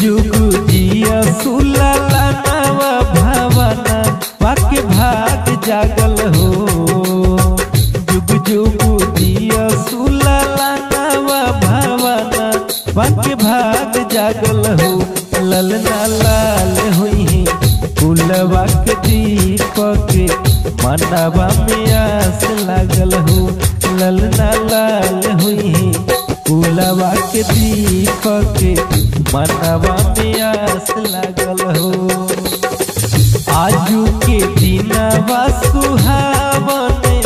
जुग जिया सुलाला नवा भावना वाके भाग जागल हो। जुग जुग जिया सुलाला नवा भावना वाके भाग जागल हो। ललना लाल हुई फूलवा के दीपक मनवा में आस लागल हो। ललना लाल हुई फूलवा के दीपक मनवा में आस लागल हो। आजू के दिनवा सुहावने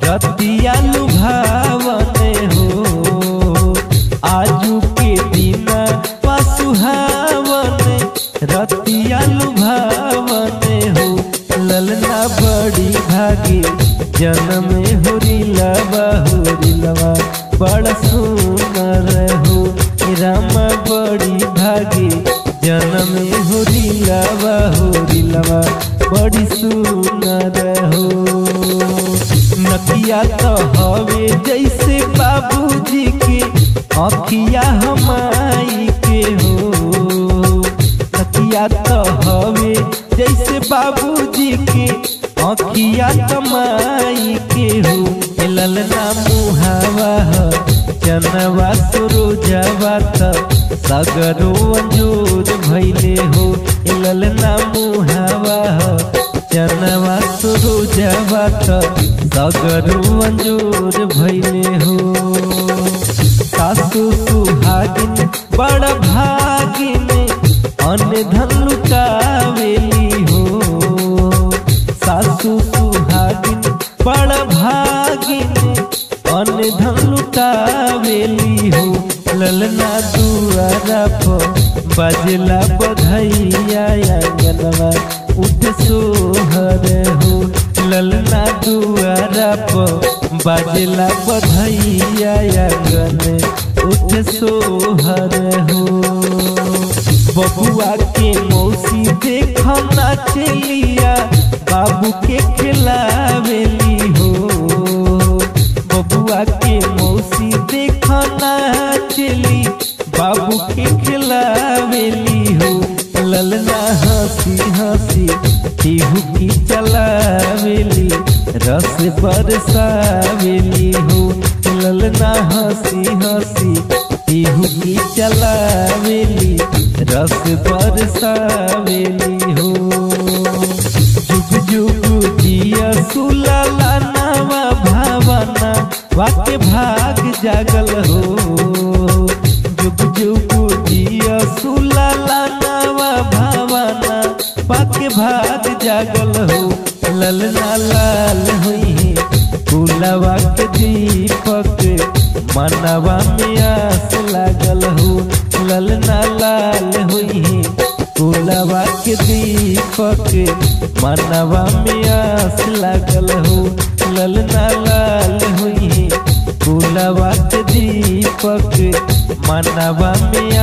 रतिया लुभावने हो। आजू के दिनवा सुहावने रतिया लुभावने हो। ललना बड़ी भागी जन्म होरिलवा होरिलवा बड़ा सुंदर हो। रामा बड़ी भागी जन्म होरिलवा होरिलवा बड़ी सुंदर हो। नकिया तो हवे जैसे बाबूजी के अखिया हमाई के हो। नकिया तो हवे जैसे बाबूजी के अखिया कमाई के हो। ललना मुहावा जनवा सुरुजवा सगरो अंजूर भैले हो। ललना मुहावा जनवा सुरुजवा सगरो अंजूर भैले हो। सासु सुहागिन बड़ भागिन अन्न धन लुटावेली हो। सासु सुहागिन बड़ भागिन अन्न धन लुटावेली हो। ललना दुआरा पर बजला बधैया आंगनवा उठ सोहर हो। ललना दुआरा पर बजला बधैया आंगन उठ सोहर हो। बबुआ के मौसी देखना चलिया बाबू के खिलावेली हो। बबुआ के मौसी देखना चली बाबू के खिलावेली हो। ललना हंसी हंसी टीहू की चलावेली रस बरसावेली हो। ललना हंसी हंसी टीहू की चलावेली रस बरसावेली हो। जुग जुग जिया सुलाला नवा भावना वाके भाग जागल हो। जुग जुग जिया सुलाला नवा भावना वाके भाग जागल हो। ललना लाल हुई फूलवा के दीपक मनवा में आस लागल हो। ललना लाल हुई फूलवा के दीपक मनवा में आस लागल हो। ललना लाल हुई फूलवा के दीपक मनवा में